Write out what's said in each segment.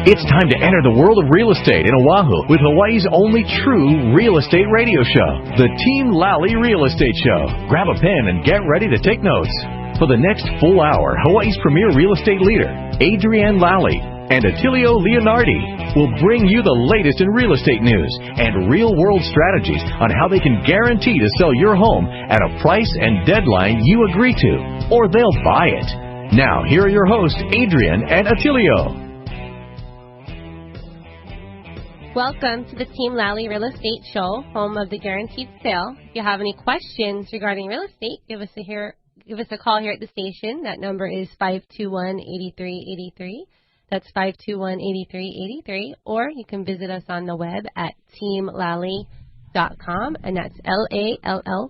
It's time to enter the world of real estate in Oahu with Hawaii's only true real estate radio show, the Team Lally Real Estate Show. Grab a pen and get ready to take notes. For the next full hour, Hawaii's premier real estate leader, Adrienne Lally, and Attilio Leonardi will bring you the latest in real estate news and real-world strategies on how they can guarantee to sell your home at a price and deadline you agree to, or they'll buy it. Now, here are your hosts, Adrienne and Attilio. Welcome to the Team Lally Real Estate Show, home of the guaranteed sale. If you have any questions regarding real estate, give us a call here at the station. That number is 521-8383. That's 521-8383. Or you can visit us on the web at teamlally.com, and that's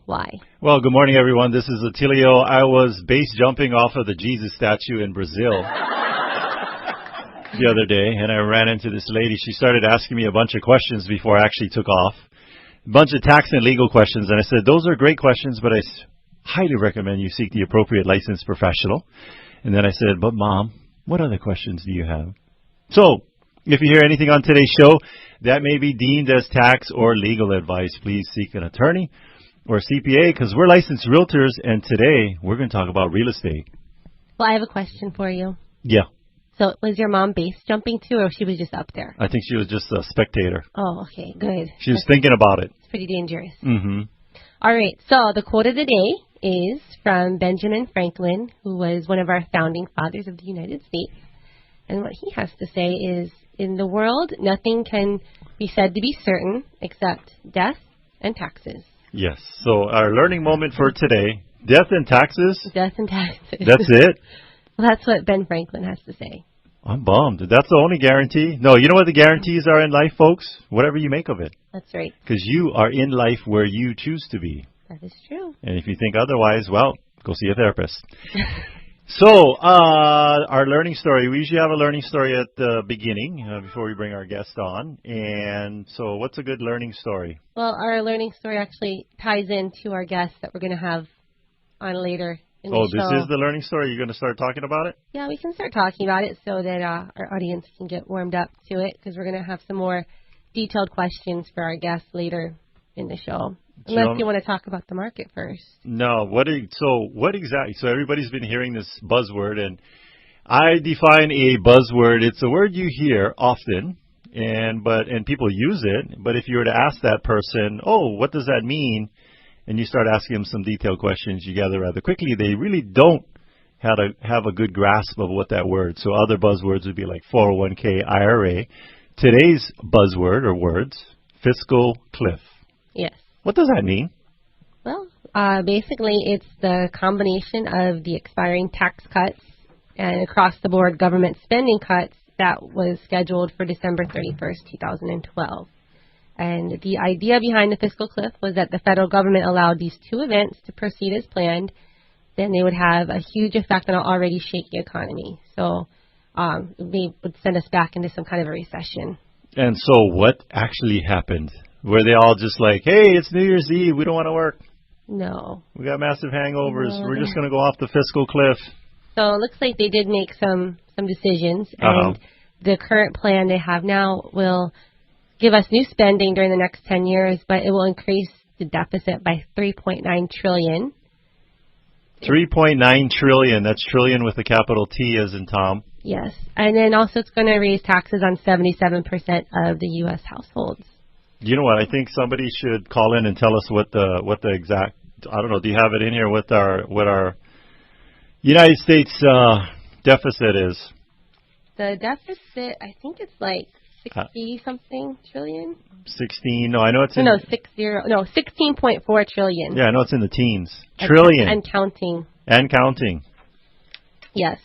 Lally. Well, good morning, everyone. This is Attilio. I was base jumping off of the Jesus statue in Brazil the other day, and I ran into this lady. She started asking me a bunch of questions before I actually took off. A bunch of tax and legal questions, and I said, those are great questions, but I highly recommend you seek the appropriate licensed professional. And then I said, but Mom, what other questions do you have? So, if you hear anything on today's show that may be deemed as tax or legal advice, please seek an attorney or a CPA, because we're licensed realtors, and today we're going to talk about real estate. Well, I have a question for you. Yeah. So, was your mom base jumping too, or she was just up there? I think she was just a spectator. Oh, okay, good. She was thinking about it. It's pretty dangerous. Mm-hmm. All right, so the quote of the day is from Benjamin Franklin, who was one of our founding fathers of the United States. And what he has to say is, in the world, nothing can be said to be certain except death and taxes. Yes, so our learning moment for today, death and taxes? Death and taxes. That's it? Well, that's what Ben Franklin has to say. I'm bummed. That's the only guarantee? No, you know what the guarantees are in life, folks? Whatever you make of it. That's right. Because you are in life where you choose to be. That is true. And if you think otherwise, well, go see a therapist. So, our learning story. We usually have a learning story at the beginning before we bring our guest on. And so what's a good learning story? Well, our learning story actually ties into our guest that we're going to have on later in the show. This is the learning story? You're going to start talking about it? Yeah, we can start talking about it so that our audience can get warmed up to it, because we're going to have some more detailed questions for our guests later in the show. Unless you want to talk about the market first. No. What exactly? So everybody's been hearing this buzzword, and I define a buzzword. It's a word you hear often, and people use it. But if you were to ask that person, oh, what does that mean? And you start asking them some detailed questions, you gather rather quickly they really don't have a good grasp of what that word. So other buzzwords would be like 401k, IRA. Today's buzzword or words, Fiscal Cliff. Yes. What does that mean? Well, basically it's the combination of the expiring tax cuts and across-the-board government spending cuts that was scheduled for December 31st, 2012. And the idea behind the Fiscal Cliff was that the federal government allowed these two events to proceed as planned. Then they would have a huge effect on an already shaky economy. So they would send us back into some kind of a recession. And so what actually happened? Were they all just like, hey, it's New Year's Eve, we don't want to work? No. We got massive hangovers. No. We're just going to go off the fiscal cliff. So it looks like they did make some decisions. And the current plan they have now will give us new spending during the next 10 years, but it will increase the deficit by $3.9 trillion. $3.9 trillion. That's trillion with a capital T as in Tom. Yes. And then also it's going to raise taxes on 77% of the U.S. households. You know what? I think somebody should call in and tell us what the exact, I don't know, do you have it in here, what our United States deficit is? The deficit, I think it's like 60-something trillion. 16, no, I know it's in... 16.4 trillion. Yeah, I know it's in the teens. Trillion. And counting. And counting. Yes.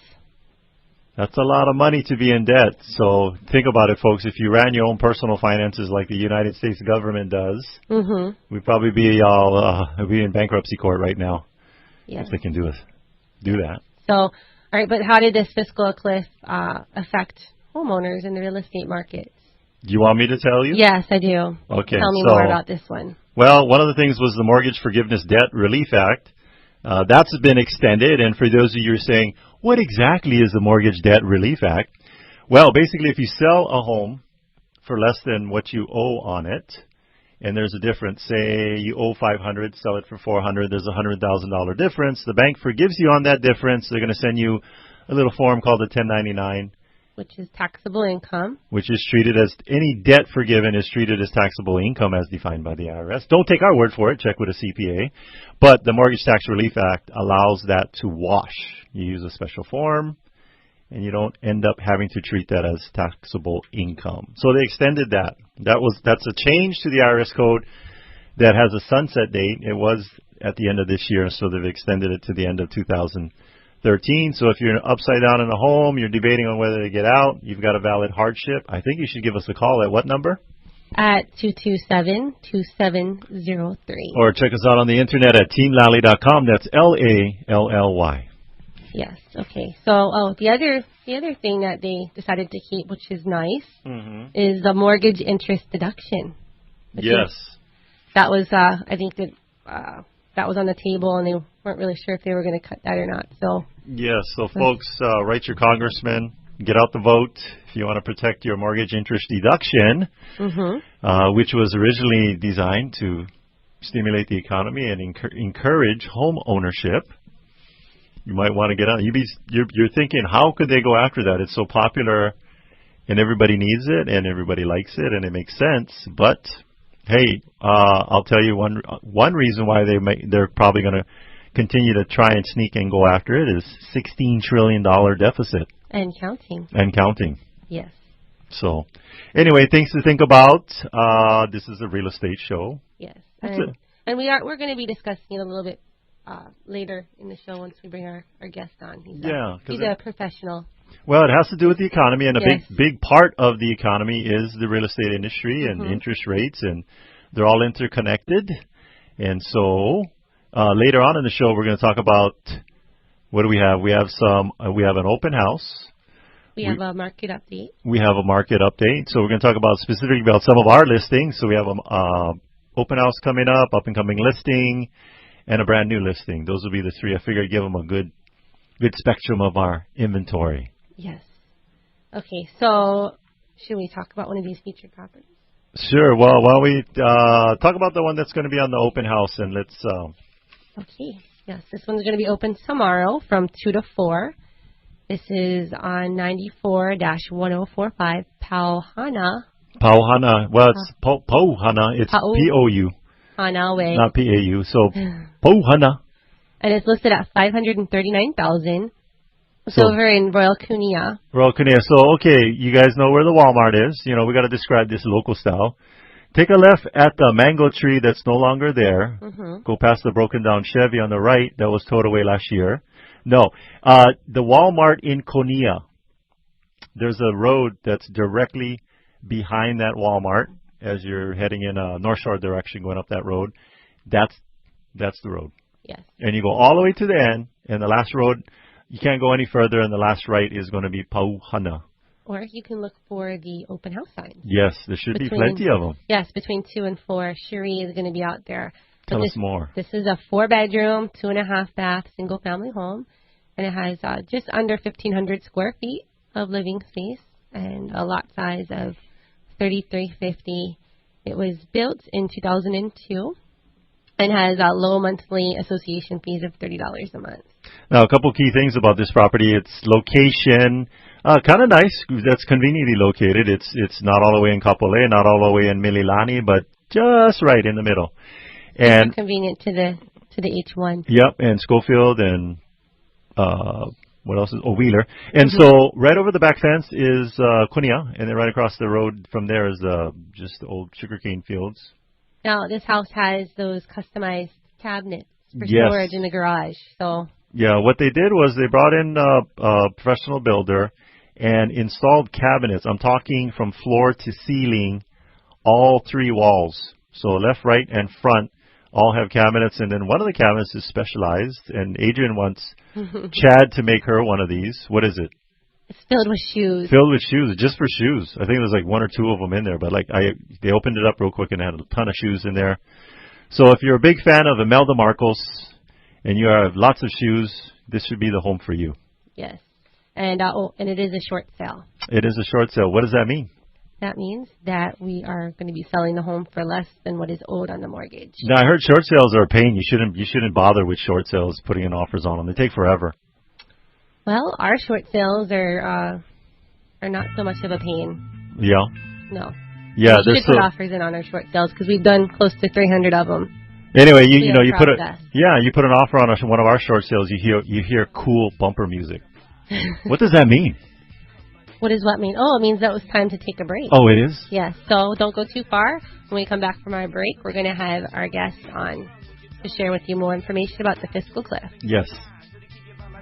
That's a lot of money to be in debt. So think about it, folks. If you ran your own personal finances like the United States government does, we'd probably be in bankruptcy court right now. Yes. If they can do that. So, all right, but how did this fiscal cliff affect homeowners in the real estate markets? Do you want me to tell you? Yes, I do. Okay. Tell me more about this one. Well, one of the things was the Mortgage Forgiveness Debt Relief Act. That's been extended. And for those of you who are saying, what exactly is the Mortgage Debt Relief Act? Well, basically, if you sell a home for less than what you owe on it, and there's a difference, say you owe $500, sell it for $400, there's a $100,000 difference. The bank forgives you on that difference. They're going to send you a little form called a 1099, which is taxable income. which is treated as any debt forgiven is treated as taxable income as defined by the IRS. Don't take our word for it. Check with a CPA. But the Mortgage Tax Relief Act allows that to wash. You use a special form, and you don't end up having to treat that as taxable income. So they extended that. That's a change to the IRS code that has a sunset date. It was at the end of this year, so they've extended it to the end of 2013. So if you're upside down in a home, you're debating on whether to get out, you've got a valid hardship, I think you should give us a call at what number? At 227-2703. Or check us out on the internet at teamlally.com. That's Lally. Yes. Okay. So, the other thing that they decided to keep, which is nice, is the mortgage interest deduction. Yes. That was, I think that was on the table, and they weren't really sure if they were going to cut that or not. So. Yes. So, folks, write your congressman. Get out the vote if you want to protect your mortgage interest deduction, which was originally designed to stimulate the economy and encourage home ownership. You might want to get out. You're thinking, how could they go after that? It's so popular, and everybody needs it, and everybody likes it, and it makes sense. But hey, I'll tell you one reason why they're probably going to continue to try and sneak and go after it is $16 trillion deficit. And counting. And counting. Yes. So, anyway, things to think about. This is a real estate show. Yes. And we're going to be discussing it a little bit later in the show once we bring our guest on. He's a professional. Well, it has to do with the economy, and a big part of the economy is the real estate industry and interest rates, and they're all interconnected. And so, later on in the show, we're going to talk about, what do we have? We have an open house. We have a market update. We have a market update. So we're going to talk about specifically about some of our listings. So we have an open house coming up and coming listing, and a brand new listing. Those will be the three. I figured I'd give them a good spectrum of our inventory. Yes. Okay, so should we talk about one of these featured properties? Sure. Well, why don't we talk about the one that's going to be on the open house, and let's... Okay. Yes, this one's going to be open tomorrow from 2 to 4. This is on 94-1045 Pauhana. Pauhana. Well, it's Pauhana. It's P-O-U. Hana Way. Not P-A-U. So, Pauhana. And it's listed at $539,000. It's over in Royal Kunia. Royal Kunia. So, okay, you guys know where the Walmart is. You know, we got to describe this local style. Take a left at the mango tree that's no longer there. Go past the broken down Chevy on the right that was towed away last year. No, the Walmart in Konia. There's a road that's directly behind that Walmart as you're heading in a North Shore direction going up that road. That's the road. Yes. And you go all the way to the end, and the last road, you can't go any further, and the last right is going to be Pauhana. Or you can look for the open house signs. Yes, there should be plenty of them. Yes, between 2 and 4. Cherie is going to be out there. Tell us more. This is a 4-bedroom, 2.5-bath, single-family home. And it has just under 1,500 square feet of living space and a lot size of 3,350. It was built in 2002 and has low monthly association fees of $30 a month. Now, a couple key things about this property. Its location, kind of nice. That's conveniently located. It's not all the way in Kapolei, not all the way in Mililani, but just right in the middle. And convenient to the H1. Yep, and Schofield and what else is Wheeler. And so right over the back fence is Kunia, and then right across the road from there is just old sugarcane fields. Now, this house has those customized cabinets for storage in the garage. So yeah, what they did was they brought in a professional builder and installed cabinets. I'm talking from floor to ceiling, all 3 walls. So left, right, and front all have cabinets, and then one of the cabinets is specialized, and Adrian wants Chad to make her one of these. What is it? It's filled with shoes. Filled with shoes, just for shoes. I think there's like 1 or 2 of them in there, but they opened it up real quick and had a ton of shoes in there. So if you're a big fan of Imelda Marcos and you have lots of shoes, this should be the home for you. Yes. And it is a short sale. It is a short sale. What does that mean? That means that we are going to be selling the home for less than what is owed on the mortgage. Now, I heard short sales are a pain. You shouldn't bother with short sales, putting in offers on them. They take forever. Well, our short sales are not so much of a pain. Yeah. No. Yeah, we should put offers in on our short sales because we've done close to 300 of them. Anyway, you put an offer on one of our short sales. You hear cool bumper music. What does that mean? What does what mean? Oh, it means that it was time to take a break. Oh, it is? Yes. So don't go too far. When we come back from our break, we're going to have our guests on to share with you more information about the Fiscal Cliff. Yes.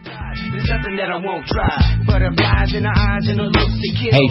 Hey,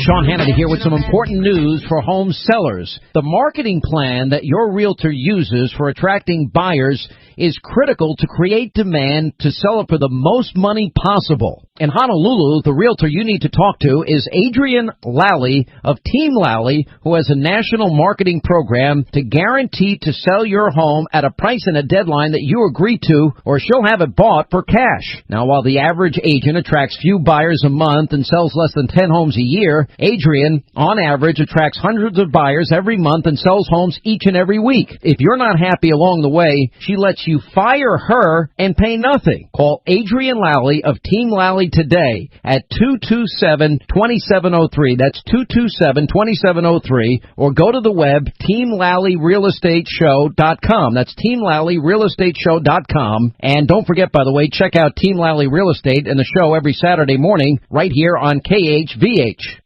Sean Hannity here with some important news for home sellers. The marketing plan that your realtor uses for attracting buyers is critical to create demand to sell it for the most money possible. In Honolulu, the realtor you need to talk to is Adrienne Lally of Team Lally, who has a national marketing program to guarantee to sell your home at a price and a deadline that you agree to, or she'll have it bought for cash. Now, while the average agent attracts few buyers a month and sells less than 10 homes a year, Adrienne, on average, attracts hundreds of buyers every month and sells homes each and every week. If you're not happy along the way, she lets you fire her and pay nothing. Call Adrienne Lally of Team Lally today at 227-2703. That's 227-2703. Or go to the web, teamlallyrealestateshow.com. That's teamlallyrealestateshow.com. And don't forget, by the way, check out Team Lally Real Estate and the show every Saturday morning right here on KHVH.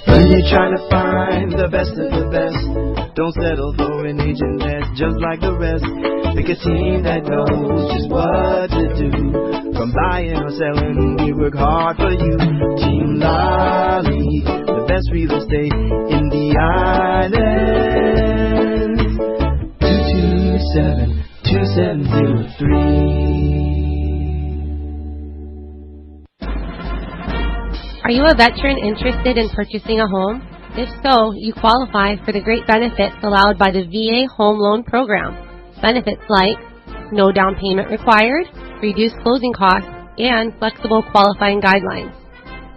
When you're trying to find the best of the best, don't settle for an agent that's just like the rest. Pick a team that knows just what to do. From buying or selling, we work hard for you. Team Lally, the best real estate in the island. 227-2703. Are you a veteran interested in purchasing a home? If so, you qualify for the great benefits allowed by the VA Home Loan Program. Benefits like no down payment required, reduced closing costs, and flexible qualifying guidelines.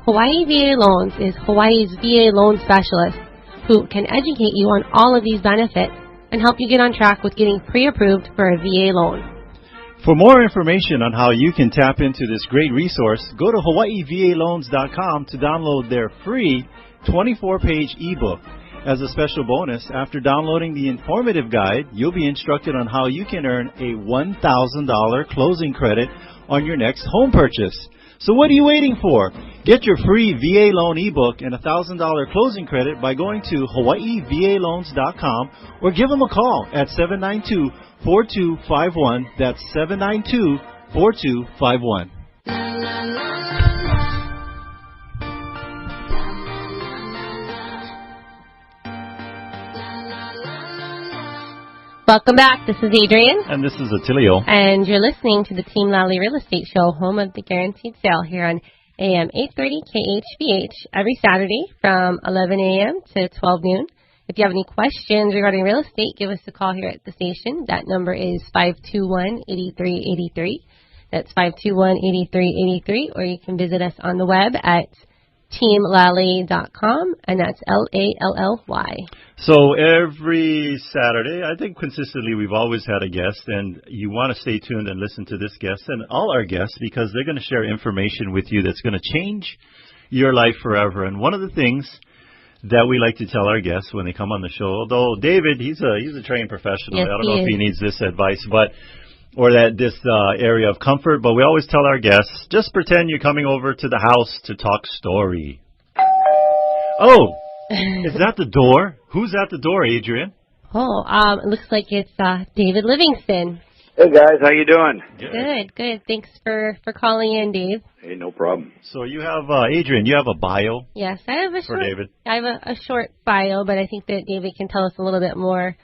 Hawaii VA Loans is Hawaii's VA loan specialist who can educate you on all of these benefits and help you get on track with getting pre-approved for a VA loan. For more information on how you can tap into this great resource, go to hawaiivaloans.com to download their free 24-page ebook. As a special bonus, after downloading the informative guide, you'll be instructed on how you can earn a $1,000 closing credit on your next home purchase. So what are you waiting for? Get your free VA loan ebook and a $1,000 closing credit by going to hawaiivaloans.com or give them a call at 792-4251. That's 792-4251. Welcome back. This is Adrienne. And this is Attilio. And you're listening to the Team Lally Real Estate Show, home of the guaranteed sale here on AM 830 KHVH every Saturday from 11 a.m. to 12 noon. If you have any questions regarding real estate, give us a call here at the station. That number is 521-8383. That's 521-8383. Or you can visit us on the web at teamlally.com, and that's Lally. So every Saturday, I think consistently we've always had a guest, and you want to stay tuned and listen to this guest and all our guests because they're going to share information with you that's going to change your life forever. And one of the things that we like to tell our guests when they come on the show, although David, he's a trained professional. Yes, I don't know if he needs this advice, or this area of comfort, but we always tell our guests, just pretend you're coming over to the house to talk story. Oh, is that the door? Who's at the door, Adrienne? Oh, it looks like it's David Livingston. Hey guys, how you doing? Good. Thanks for calling in, Dave. Hey, no problem. So you have Adrienne. You have a bio. Yes, I have for David. I have a short bio, but I think that David can tell us a little bit more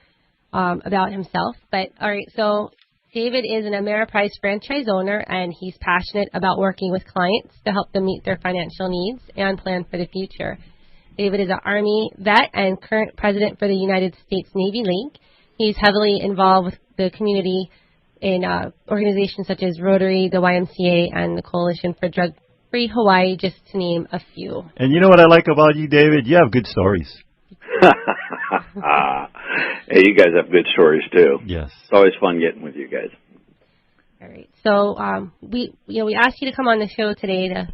about himself. But all right, so David is an Ameriprise franchise owner, and he's passionate about working with clients to help them meet their financial needs and plan for the future. David is an Army vet and current president for the United States Navy League. He's heavily involved with the community in organizations such as Rotary, the YMCA, and the Coalition for Drug tax-free Hawaii, just to name a few. And you know what I like about you, David? You have good stories. Hey, you guys have good stories too. Yes. It's always fun getting with you guys. All right. So we asked you to come on the show today to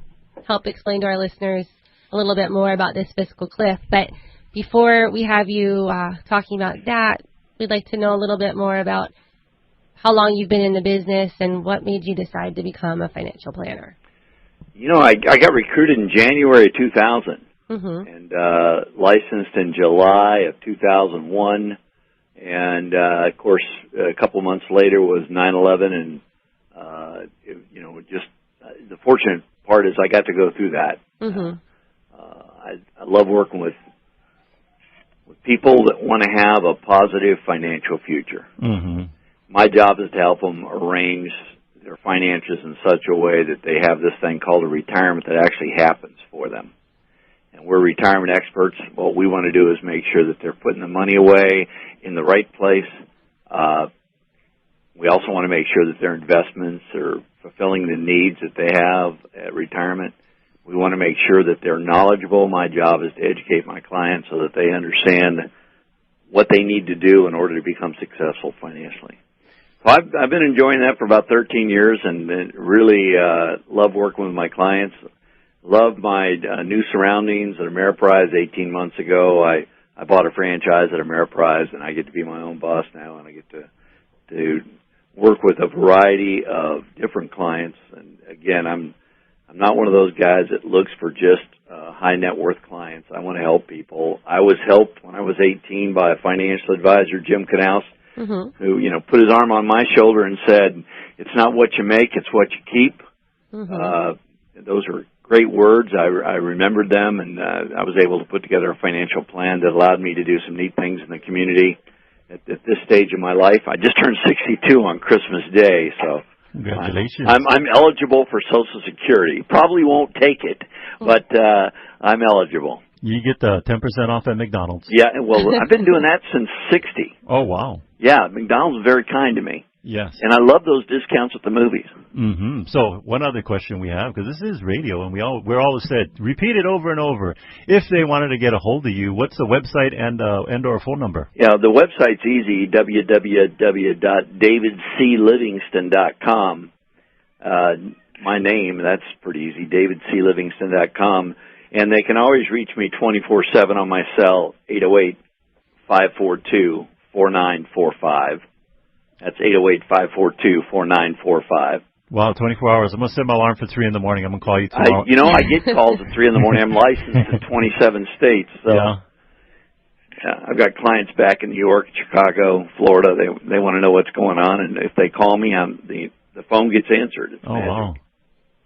help explain to our listeners a little bit more about this fiscal cliff. But before we have you talking about that, we'd like to know a little bit more about how long you've been in the business and what made you decide to become a financial planner. You know, I got recruited in January of 2000 and licensed in July of 2001. And, of course, a couple months later was 9/11. And, the fortunate part is I got to go through that. I love working with people that want to have a positive financial future. My job is to help them arrange their finances in such a way that they have this thing called a retirement that actually happens for them. And we're retirement experts. What we want to do is make sure that they're putting the money away in the right place. We also want to make sure that their investments are fulfilling the needs that they have at retirement. We want to make sure that they're knowledgeable. My job is to educate my clients so that they understand what they need to do in order to become successful financially. So I've been enjoying that for about 13 years and really love working with my clients. Love my new surroundings at Ameriprise. 18 months ago, I bought a franchise at Ameriprise, and I get to be my own boss now, and I get to work with a variety of different clients. And again, I'm not one of those guys that looks for just high net worth clients. I want to help people. I was helped when I was 18 by a financial advisor, Jim Knaus, who put his arm on my shoulder and said, "It's not what you make, it's what you keep." Those are great words. I remembered them, and I was able to put together a financial plan that allowed me to do some neat things in the community. At this stage of my life, I just turned 62 on Christmas Day, so congratulations. I'm eligible for Social Security. Probably won't take it, but I'm eligible. You get the 10% off at McDonald's. Yeah, well, I've been doing that since 60. Oh, wow. Yeah, McDonald's is very kind to me. Yes. And I love those discounts at the movies. So one other question we have, because this is radio, and we're always said, repeat it over and over. If they wanted to get a hold of you, what's the website and or phone number? Yeah, the website's easy, www.davidclivingston.com. My name, that's pretty easy, davidclivingston.com. And they can always reach me 24/7 on my cell, 808-542-4945. That's 808-542-4945. Wow, 24 hours. I'm going to set my alarm for 3 in the morning. I'm going to call you tomorrow. I get calls at 3 in the morning. I'm licensed in 27 states. So I've got clients back in New York, Chicago, Florida. They want to know what's going on. And if they call me, the phone gets answered. It's magic. Wow.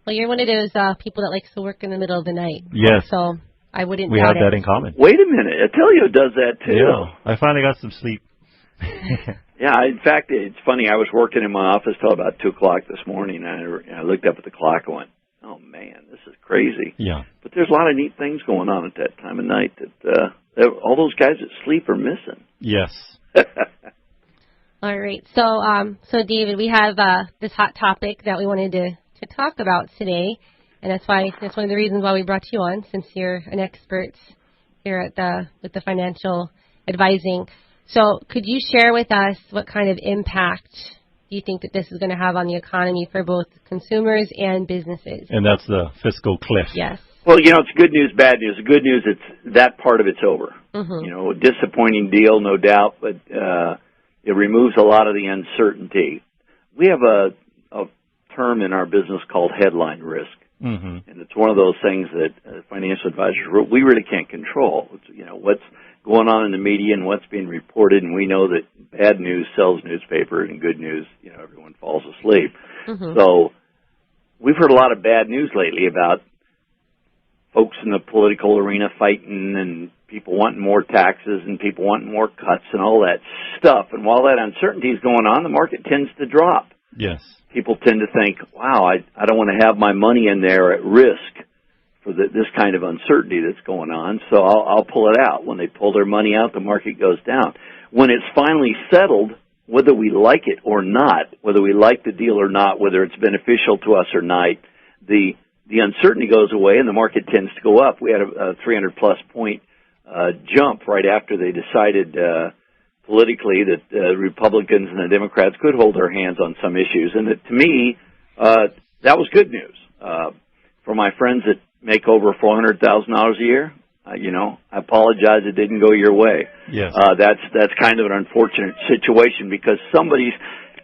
Well, you're one of those people that likes to work in the middle of the night. Yes. So I wouldn't We have that in common. Wait a minute. Attilio does that, too. Yeah. I finally got some sleep. Yeah, in fact, it's funny. I was working in my office till about 2 o'clock this morning, and I looked up at the clock and went, oh, man, this is crazy. Yeah. But there's a lot of neat things going on at that time of night that all those guys that sleep are missing. Yes. All right. So David, we have this hot topic that we wanted to talk about today, and that's one of the reasons why we brought you on, since you're an expert here with the financial advising. So could you share with us what kind of impact do you think that this is going to have on the economy for both consumers and businesses? And that's the fiscal cliff. Yes. Well, it's good news, bad news. The good news, it's that part of it's over. A disappointing deal, no doubt, but it removes a lot of the uncertainty. We have a term in our business called headline risk. And it's one of those things that financial advisors, we really can't control. It's, what's going on in the media and what's being reported, and we know that bad news sells newspapers and good news, everyone falls asleep. So we've heard a lot of bad news lately about folks in the political arena fighting and people wanting more taxes and people wanting more cuts and all that stuff. And while that uncertainty is going on, the market tends to drop. Yes. People tend to think, wow, I don't want to have my money in there at risk for this kind of uncertainty that's going on, so I'll pull it out. When they pull their money out, the market goes down. When it's finally settled, whether we like it or not, whether we like the deal or not, whether it's beneficial to us or not, the the uncertainty goes away and the market tends to go up. We had a 300-plus point jump right after they decided politically that the Republicans and the Democrats could hold their hands on some issues. And to me, that was good news. For my friends that make over $400,000 a year, I apologize it didn't go your way. Yes. That's kind of an unfortunate situation because somebody's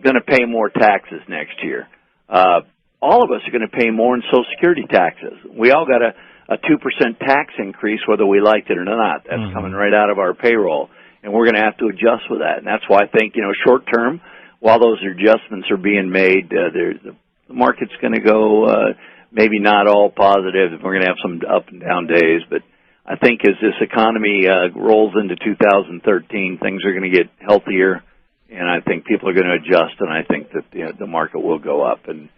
going to pay more taxes next year. All of us are going to pay more in Social Security taxes. We all got a 2% tax increase whether we liked it or not. That's coming right out of our payroll, and we're going to have to adjust with that. And that's why I think, short term, while those adjustments are being made, the market's going to go maybe not all positive. We're going to have some up and down days, but I think as this economy rolls into 2013, things are going to get healthier, and I think people are going to adjust, and I think that the market will go up. And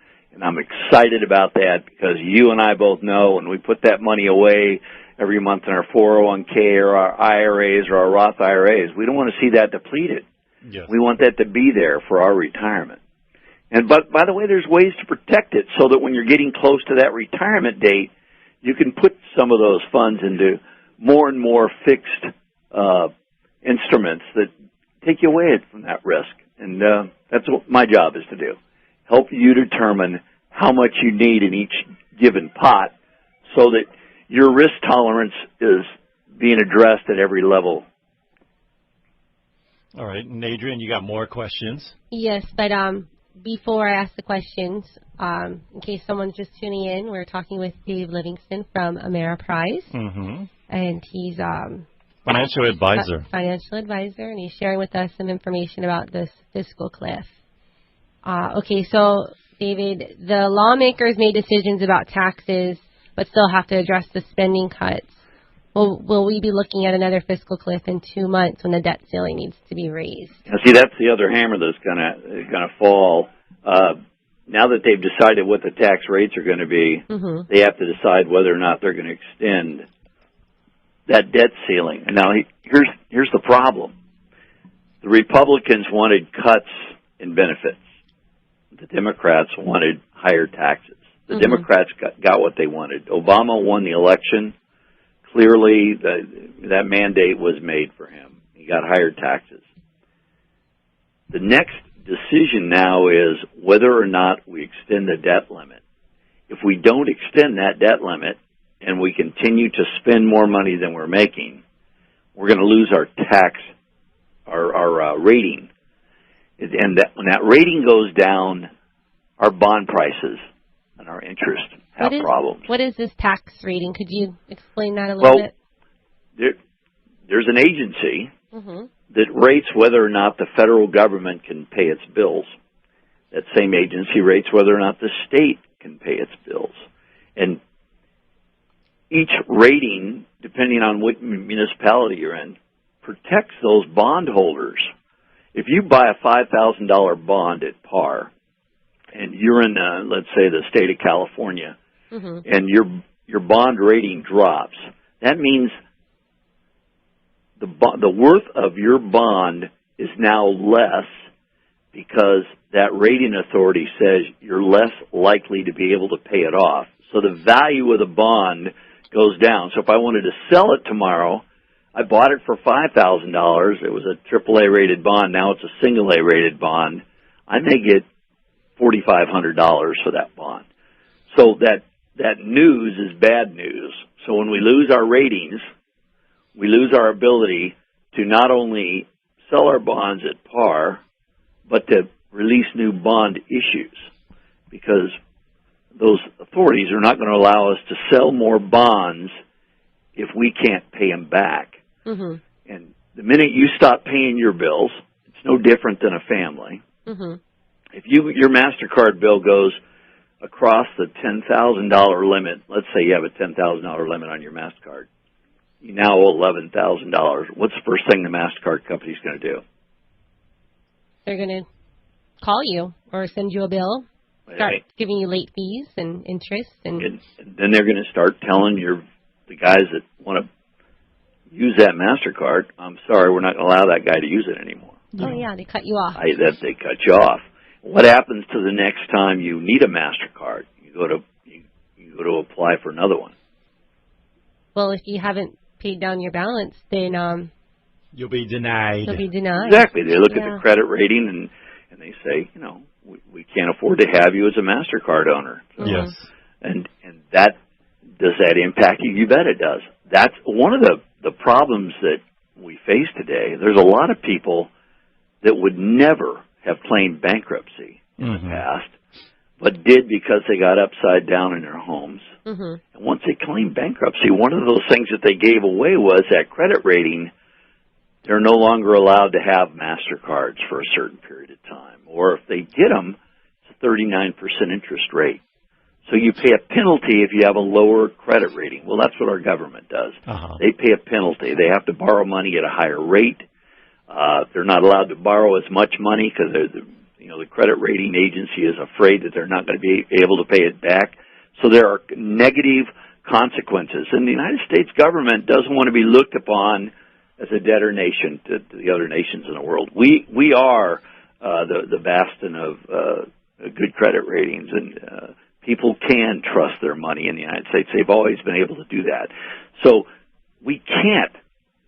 I'm excited about that because you and I both know when we put that money away every month in our 401k or our IRAs or our Roth IRAs, we don't want to see that depleted. Yes. We want that to be there for our retirement. But by the way, there's ways to protect it so that when you're getting close to that retirement date, you can put some of those funds into more and more fixed instruments that take you away from that risk. And that's what my job is to do. Help you determine how much you need in each given pot so that your risk tolerance is being addressed at every level. All right. And Adrian, you got more questions? Yes, but before I ask the questions, in case someone's just tuning in, we're talking with Dave Livingston from Ameriprise. Mm-hmm. And he's financial advisor. And he's sharing with us some information about this Fiscal Cliff. Okay, so, David, the lawmakers made decisions about taxes but still have to address the spending cuts. Will we be looking at another Fiscal Cliff in 2 months when the debt ceiling needs to be raised? Now, see, that's the other hammer that's gonna fall. Now that they've decided what the tax rates are going to be, they have to decide whether or not they're going to extend that debt ceiling. And now here's the problem. The Republicans wanted cuts in benefits. The Democrats wanted higher taxes. The Democrats got what they wanted. Obama won the election. Clearly, that mandate was made for him. He got higher taxes. The next decision now is whether or not we extend the debt limit. If we don't extend that debt limit and we continue to spend more money than we're making, we're going to lose our rating. And when that rating goes down, our bond prices and our interest have problems. What is this tax rating? Could you explain that a little bit? There's an agency that rates whether or not the federal government can pay its bills. That same agency rates whether or not the state can pay its bills. And each rating, depending on what municipality you're in, protects those bondholders. If you buy a $5,000 bond at par, and you're in, let's say, the state of California, and your bond rating drops, that means the worth of your bond is now less because that rating authority says you're less likely to be able to pay it off. So the value of the bond goes down. So if I wanted to sell it tomorrow, I bought it for $5,000. It was a AAA rated bond. Now it's a single A rated bond. I may get $4,500 for that bond. So that news is bad news. So when we lose our ratings, we lose our ability to not only sell our bonds at par, but to release new bond issues, because those authorities are not going to allow us to sell more bonds if we can't pay them back. And the minute you stop paying your bills, it's no different than a family. If your MasterCard bill goes across the $10,000 limit, let's say you have a $10,000 limit on your MasterCard, you now owe $11,000. What's the first thing the MasterCard company's going to do? They're going to call you or send you a bill, start giving you late fees and interest. And then they're going to start telling the guys that want to use that MasterCard, I'm sorry, we're not going to allow that guy to use it anymore. Oh, yeah, they cut you off. They cut you off. What happens to the next time you need a MasterCard? You you go to apply for another one. Well, if you haven't paid down your balance, then You'll be denied. you'll be denied. Exactly. They look at the credit rating and they say, we can't afford to have you as a MasterCard owner. Yes. And that, does that impact you? You bet it does. That's one of the problems that we face today. There's a lot of people that would never have claimed bankruptcy in the past, but did because they got upside down in their homes. And once they claimed bankruptcy, one of those things that they gave away was that credit rating. They're no longer allowed to have MasterCards for a certain period of time. Or if they get them, it's a 39% interest rate. So you pay a penalty if you have a lower credit rating. Well, that's what our government does. They pay a penalty. They have to borrow money at a higher rate. They're not allowed to borrow as much money because the credit rating agency is afraid that they're not going to be able to pay it back. So there are negative consequences. And the United States government doesn't want to be looked upon as a debtor nation to the other nations in the world. We are the bastion of good credit ratings, and people can trust their money in the United States. They've always been able to do that. So we can't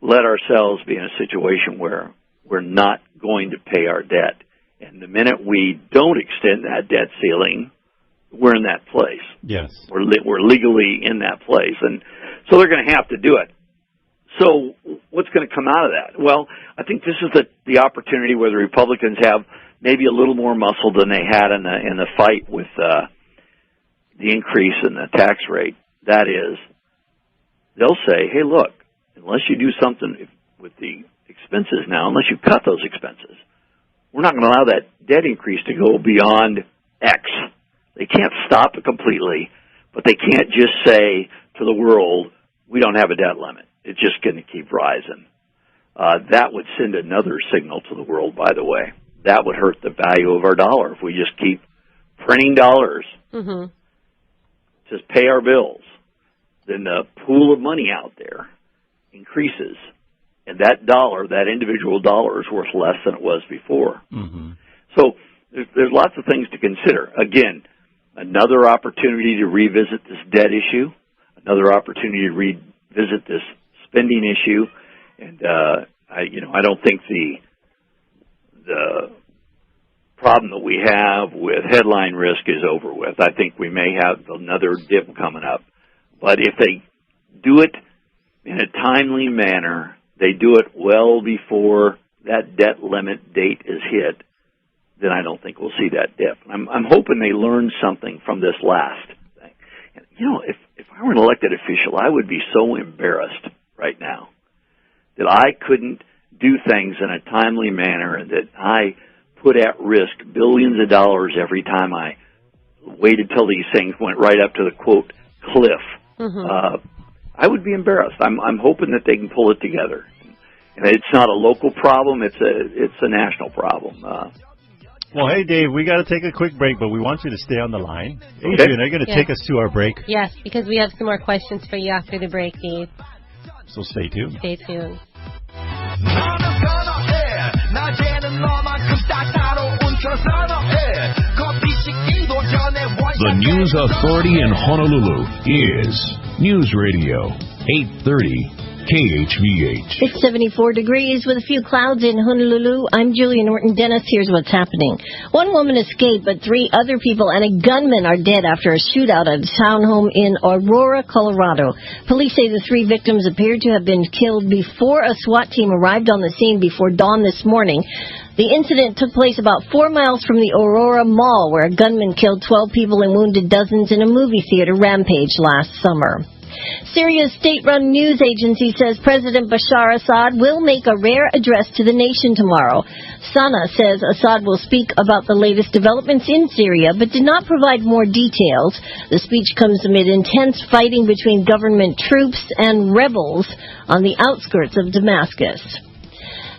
let ourselves be in a situation where we're not going to pay our debt. And the minute we don't extend that debt ceiling, we're in that place. Yes. We're legally in that place. And so they're going to have to do it. So what's going to come out of that? Well, I think this is the opportunity where the Republicans have maybe a little more muscle than they had in the fight with the increase in the tax rate. That is, they'll say, hey, look, unless you do something with the expenses now, unless you cut those expenses, we're not going to allow that debt increase to go beyond X. They can't stop it completely, but they can't just say to the world, we don't have a debt limit. It's just going to keep rising. That would send another signal to the world, by the way. That would hurt the value of our dollar if we just keep printing dollars to pay our bills. Then the pool of money out there increases, and that dollar, that individual dollar, is worth less than it was before. So there's lots of things to consider. Again, another opportunity to revisit this debt issue, another opportunity to revisit this spending issue, and I don't think the problem that we have with headline risk is over with. I think we may have another dip coming up, but if they do it in a timely manner, they do it well before that debt limit date is hit, then I don't think we'll see that dip. I'm hoping they learn something from this last thing. And, if I were an elected official, I would be so embarrassed right now that I couldn't do things in a timely manner and that I put at risk billions of dollars every time I waited till these things went right up to the, quote, cliff. I would be embarrassed. I'm hoping that they can pull it together. And it's not a local problem. It's a national problem. Well, hey, Dave, we got to take a quick break, but we want you to stay on the line. Adrian, are you going to take us to our break? Yes, because we have some more questions for you after the break, Dave. So stay tuned. Stay tuned. The News Authority in Honolulu is News Radio 830 KHVH. It's 74 degrees with a few clouds in Honolulu. I'm Julia Norton-Dennis. Here's what's happening. One woman escaped, but 3 other people and a gunman are dead after a shootout at a townhome in Aurora, Colorado. Police say the 3 victims appeared to have been killed before a SWAT team arrived on the scene before dawn this morning. The incident took place about 4 miles from the Aurora Mall, where a gunman killed 12 people and wounded dozens in a movie theater rampage last summer. Syria's state-run news agency says President Bashar Assad will make a rare address to the nation tomorrow. Sana says Assad will speak about the latest developments in Syria, but did not provide more details. The speech comes amid intense fighting between government troops and rebels on the outskirts of Damascus.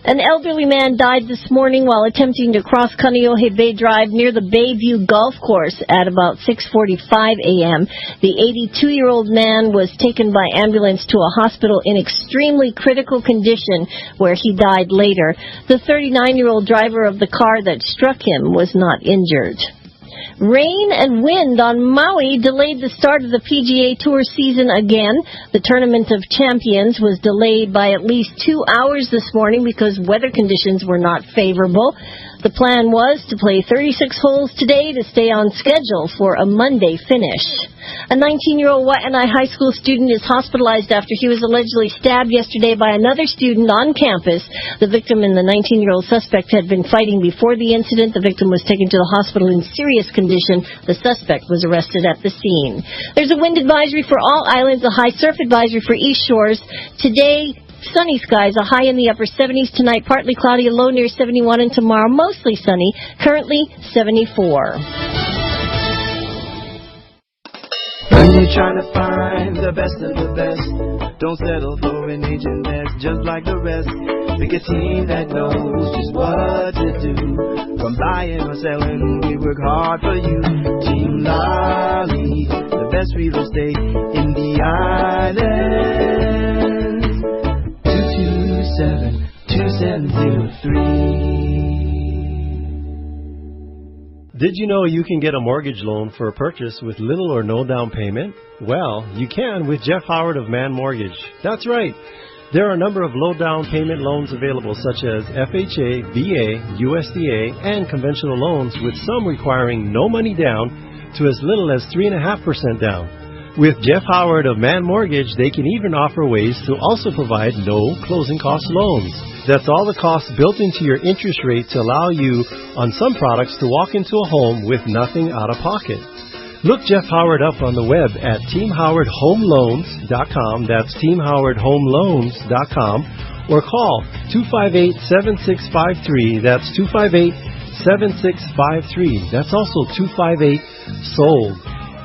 An elderly man died this morning while attempting to cross Kaneohe Bay Drive near the Bayview Golf Course at about 6:45 a.m. The 82-year-old man was taken by ambulance to a hospital in extremely critical condition, where he died later. The 39-year-old driver of the car that struck him was not injured. Rain and wind on Maui delayed the start of the PGA Tour season again. The Tournament of Champions was delayed by at least 2 hours this morning because weather conditions were not favorable. The plan was to play 36 holes today to stay on schedule for a Monday finish. A 19-year-old Waianae High School student is hospitalized after he was allegedly stabbed yesterday by another student on campus. The victim and the 19-year-old suspect had been fighting before the incident. The victim was taken to the hospital in serious condition. The suspect was arrested at the scene. There's a wind advisory for all islands, a high surf advisory for East Shores. Today, sunny skies, a high in the upper 70s. Tonight, partly cloudy, a low near 71, and tomorrow, mostly sunny, currently 74. When you're trying to find the best of the best, don't settle for an agent that's just like the rest. Pick a team that knows just what to do. From buying or selling, we work hard for you. Team Lally, the best real estate in the island. 227-2703. Did you know you can get a mortgage loan for a purchase with little or no down payment? Well, you can with Jeff Howard of Man Mortgage. That's right. There are a number of low down payment loans available, such as FHA, VA, USDA, and conventional loans, with some requiring no money down to as little as 3.5% down. With Jeff Howard of Man Mortgage, they can even offer ways to also provide no closing cost loans. That's all the costs built into your interest rate to allow you, on some products, to walk into a home with nothing out of pocket. Look Jeff Howard up on the web at teamhowardhomeloans.com. That's teamhowardhomeloans.com. Or call 258-7653. That's 258-7653. That's also 258-SOLD.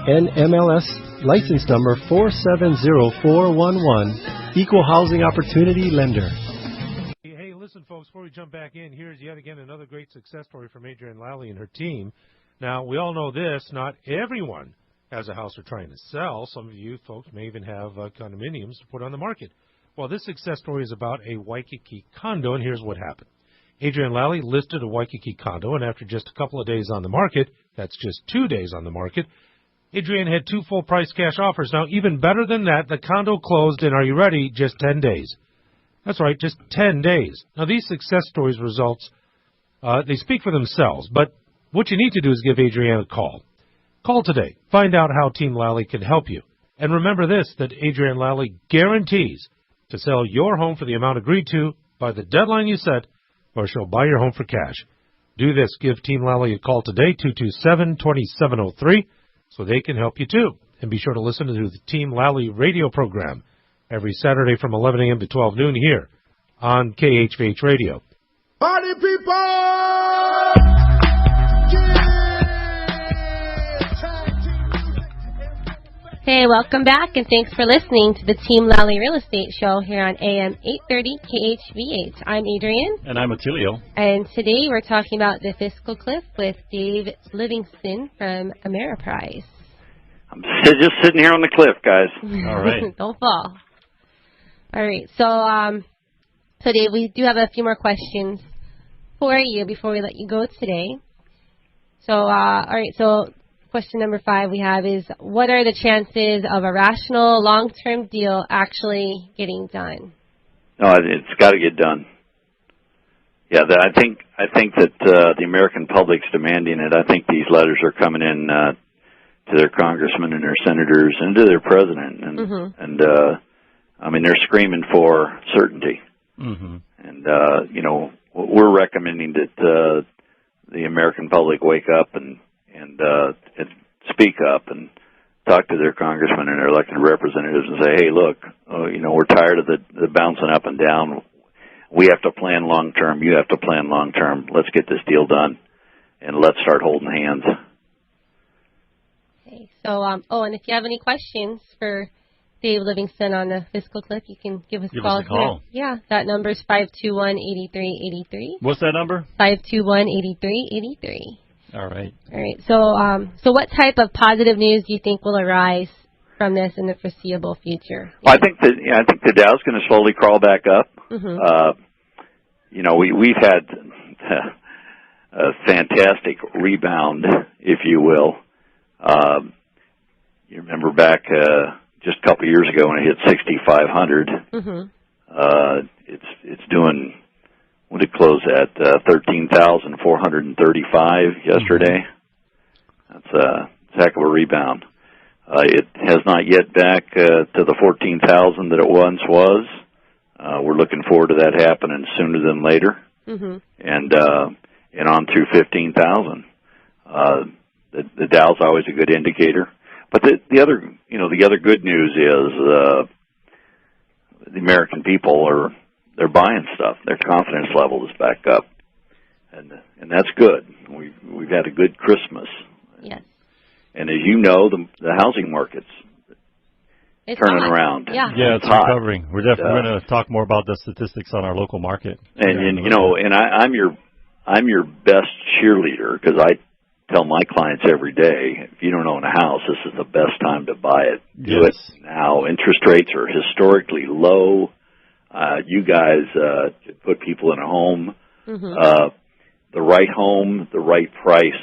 NMLS license number 470411. Equal Housing Opportunity Lender. Hey, listen, folks, before we jump back in, here's yet again another great success story from Adrienne Lally and her team. Now, we all know this, not everyone has a house they're trying to sell. Some of you folks may even have condominiums to put on the market. Well, this success story is about a Waikiki condo, and here's what happened. Adrienne Lally listed a Waikiki condo, and after just a couple of days on the market, that's just 2 days on the market, Adrienne had 2 full-price cash offers. Now, even better than that, the condo closed in, are you ready, just 10 days. That's right, just 10 days. Now, these success stories results, they speak for themselves, but what you need to do is give Adrienne a call. Call today. Find out how Team Lally can help you. And remember this, that Adrienne Lally guarantees to sell your home for the amount agreed to by the deadline you set, or she'll buy your home for cash. Do this. Give Team Lally a call today, 227-2703, so they can help you too. And be sure to listen to the Team Lally radio program every Saturday from 11 a.m. to 12 noon here on KHVH Radio. Party people! Hey, welcome back, and thanks for listening to the Team Lally Real Estate Show here on AM 830 KHVH. I'm Adrienne. And I'm Attilio. And today we're talking about the Fiscal Cliff with Dave Livingston from Ameriprise. I'm just sitting here on the cliff, guys. All right. Don't fall. All right. So Dave, we do have a few more questions for you before we let you go today. So, all right. So, question number 5 we have is, what are the chances of a rational long-term deal actually getting done? No, it's got to get done. Yeah, I think that the American public's demanding it. I think these letters are coming in to their congressmen and their senators and to their president, and I mean, they're screaming for certainty. Mm-hmm. And you know, we're recommending that the American public wake up and speak up and talk to their congressmen and their elected representatives and say, hey, look, you know, we're tired of the bouncing up and down. We have to plan long term. You have to plan long term. Let's get this deal done, and let's start holding hands. Okay. So, and if you have any questions for Dave Livingston on the Fiscal Cliff, you can give us a call. Yeah, that number is 521-8383. What's that number? 521-8383. All right. All right. So what type of positive news do you think will arise from this in the foreseeable future? Well, I think the Dow's going to slowly crawl back up. Mm-hmm. You know, we've had fantastic rebound, if you will. You remember back just a couple of years ago when it hit 6,500. It's doing, what did it close at? 13,435 yesterday. That's a heck of a rebound. It has not yet back to the 14,000 that it once was. We're looking forward to that happening sooner than later, and on through 15,000. The Dow's always a good indicator, but the other good news is the American people they're buying stuff. Their confidence level is back up, and that's good. We've had a good Christmas. Yes. And as you know, the housing market's turning around. Yeah, it's recovering. We're definitely going to talk more about the statistics on our local market. And I'm your best cheerleader, because I tell my clients every day, if you don't own a house, this is the best time to buy it. Do it now. Interest rates are historically low. You guys should put people in a home, the right home, the right price.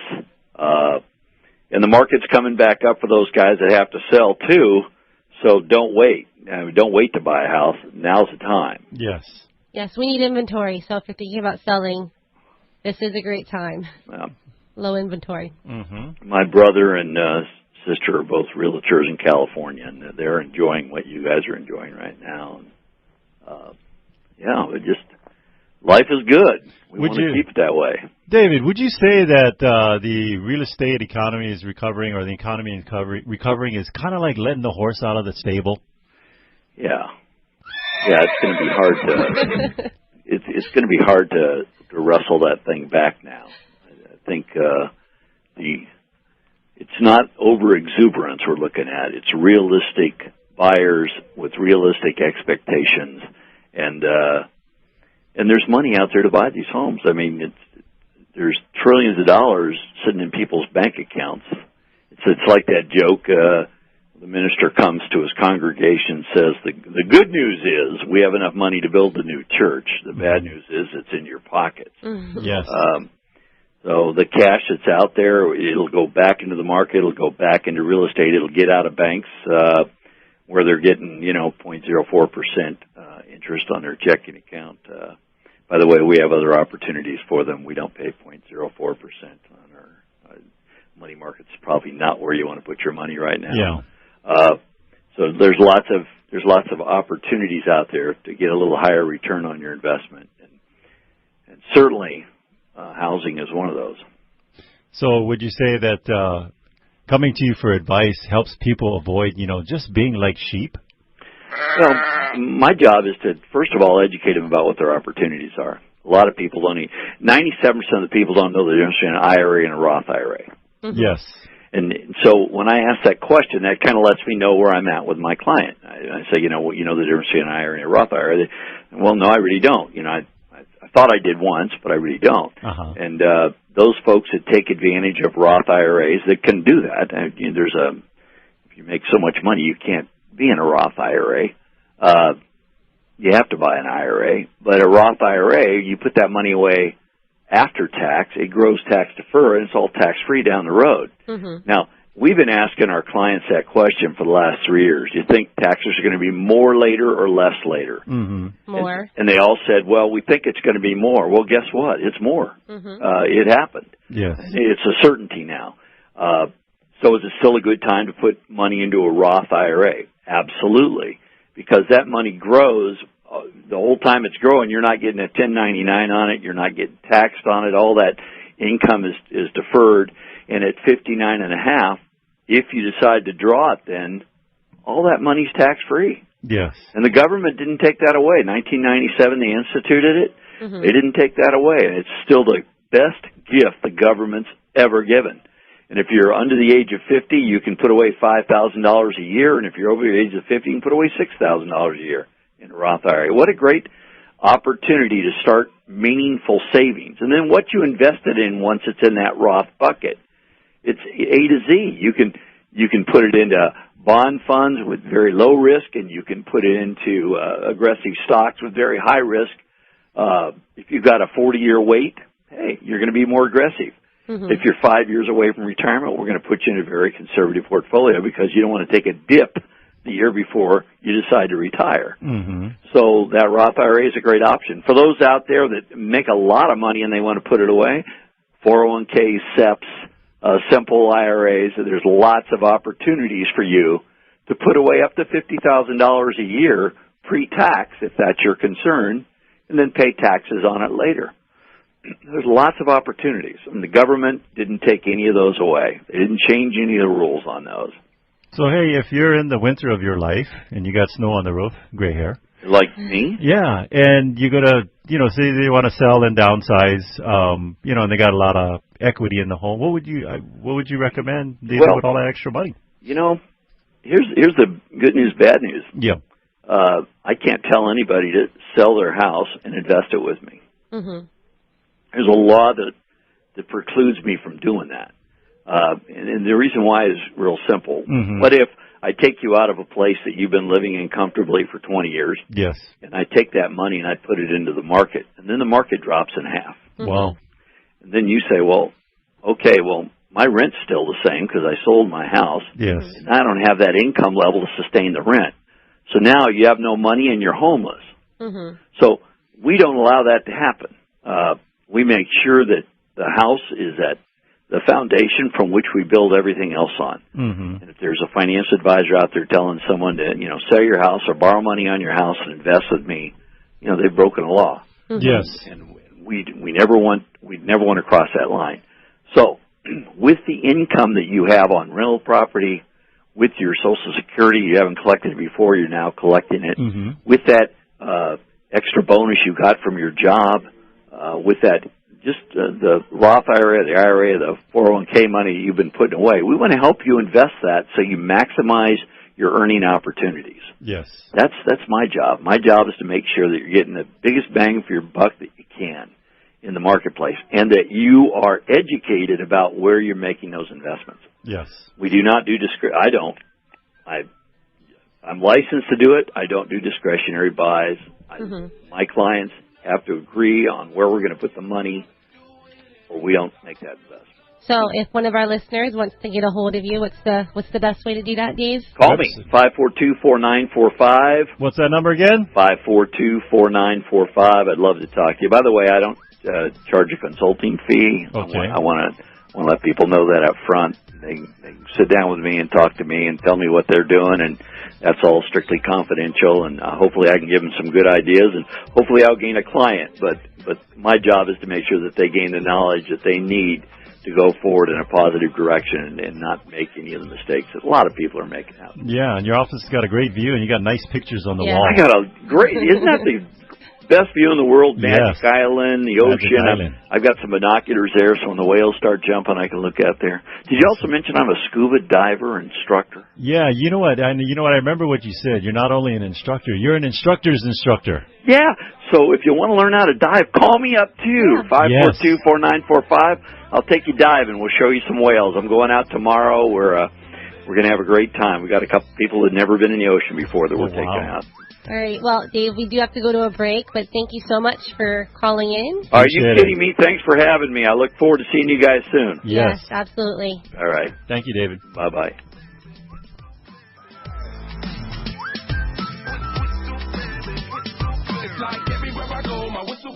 And the market's coming back up for those guys that have to sell too. So don't wait. Don't wait to buy a house. Now's the time. Yes. Yes, we need inventory. So if you're thinking about selling, this is a great time. Low inventory. My brother and sister are both realtors in California, and they're enjoying what you guys are enjoying right now. Life is good. We want to keep it that way. David, would you say that the real estate economy is recovering, or the economy recovering is kind of like letting the horse out of the stable? Yeah, it's going to be hard to it's going to be hard to wrestle that thing back now. I think it's not over exuberance we're looking at. It's realistic buyers with realistic expectations, and there's money out there to buy these homes. I mean, there's trillions of dollars sitting in people's bank accounts. It's like that joke. The minister comes to his congregation and says, the good news is we have enough money to build a new church. The bad news is it's in your pockets. Yes. So the cash that's out there, it'll go back into the market. It'll go back into real estate. It'll get out of banks where they're getting, 0.04% interest on their checking account. By the way, we have other opportunities for them. We don't pay 0.04% on our money market's probably not where you want to put your money right now. Yeah. So there's lots of opportunities out there to get a little higher return on your investment, and certainly housing is one of those. So would you say that coming to you for advice helps people avoid, just being like sheep? Well, my job is to, first of all, educate them about what their opportunities are. A lot of people 97% of the people don't know the difference between an IRA and a Roth IRA. Yes. And so when I ask that question, that kind of lets me know where I'm at with my client. I say, you know the difference between an IRA and a Roth IRA? Well, no, I really don't. I thought I did once, but I really don't. And those folks that take advantage of Roth IRAs that can do that, if you make so much money, you can't be in a Roth IRA. You have to buy an IRA. But a Roth IRA, you put that money away after tax, it grows tax deferred, and it's all tax-free down the road. Now, we've been asking our clients that question for the last 3 years. Do you think taxes are going to be more later or less later? More. And they all said, well, we think it's going to be more. Well, guess what? It's more. It happened. Yes. It's a certainty now. So is it still a good time to put money into a Roth IRA? Absolutely. Because that money grows. The whole time it's growing, you're not getting a 1099 on it. You're not getting taxed on it. All that income is deferred. And at 59.5, if you decide to draw it, then all that money's tax-free. Yes. And the government didn't take that away. 1997, they instituted it. They didn't take that away. And it's still the best gift the government's ever given. And if you're under the age of 50, you can put away $5,000 a year. And if you're over the age of 50, you can put away $6,000 a year in a Roth IRA. What a great opportunity to start meaningful savings. And then what you invested in once it's in that Roth bucket, it's A to Z. You can put it into bond funds with very low risk, and you can put it into aggressive stocks with very high risk. If you've got a 40-year wait, hey, you're going to be more aggressive. Mm-hmm. If you're 5 years away from retirement, we're going to put you in a very conservative portfolio because you don't want to take a dip the year before you decide to retire. Mm-hmm. So that Roth IRA is a great option. For those out there that make a lot of money and they want to put it away, 401k, SEPs, simple IRAs, there's lots of opportunities for you to put away up to $50,000 a year pre-tax, if that's your concern, and then pay taxes on it later. There's lots of opportunities, and the government didn't take any of those away. They didn't change any of the rules on those. So, hey, if you're in the winter of your life and you got snow on the roof, gray hair. Like me? Yeah, and you're going to, say they want to sell and downsize, and they got a lot of equity in the home. What would you recommend they do with all that extra money? Here's the good news, bad news. Yeah. I can't tell anybody to sell their house and invest it with me. Mm-hmm. There's a law that precludes me from doing that. And the reason why is real simple. Mm-hmm. What if I take you out of a place that you've been living in comfortably for 20 years? Yes. And I take that money and I put it into the market, and then the market drops in half. Mm-hmm. Wow. And then you say, my rent's still the same because I sold my house. Yes. And I don't have that income level to sustain the rent. So now you have no money and you're homeless. Mm-hmm. So we don't allow that to happen. We make sure that the house is at the foundation from which we build everything else on. Mm-hmm. And if there's a financial advisor out there telling someone to, sell your house or borrow money on your house and invest with me, they've broken a law. Mm-hmm. Yes. And we never want to cross that line. So with the income that you have on rental property, with your Social Security, you haven't collected it before, you're now collecting it. Mm-hmm. With that extra bonus you got from your job, with that the Roth IRA, the IRA, the 401k money you've been putting away, we want to help you invest that so you maximize your earning opportunities. Yes. That's my job. My job is to make sure that you're getting the biggest bang for your buck that you can in the marketplace, and that you are educated about where you're making those investments. Yes. We do not do I don't. I'm licensed to do it. I don't do discretionary buys. My clients have to agree on where we're going to put the money, or we don't make that investment. So if one of our listeners wants to get a hold of you, what's the best way to do that, Dave? Call me, 542-4945. What's that number again? 542-4945. I'd love to talk to you. By the way, I don't charge a consulting fee. Okay. I want to let people know that up front. They can sit down with me and talk to me and tell me what they're doing, and that's all strictly confidential, and hopefully I can give them some good ideas, and hopefully I'll gain a client. But my job is to make sure that they gain the knowledge that they need to go forward in a positive direction and not make any of the mistakes that a lot of people are making out. Yeah, and your office has got a great view, and you got nice pictures on the Yeah. wall. I got a great, isn't that the best view in the world? Magic Island, the ocean. Island. I've got some binoculars there, so when the whales start jumping, I can look out there. Did you also mention I'm a scuba diver instructor? Yeah, you know what? I remember what you said. You're not only an instructor, you're an instructor's instructor. Yeah, so if you want to learn how to dive, call me up too, 542-4945. I'll take you diving. We'll show you some whales. I'm going out tomorrow. We're going to have a great time. We got a couple people that have never been in the ocean before that we're taking out. All right. Well, Dave, we do have to go to a break, but thank you so much for calling in. Are you kidding me? Thanks for having me. I look forward to seeing you guys soon. Yes, absolutely. All right. Thank you, David. Bye-bye.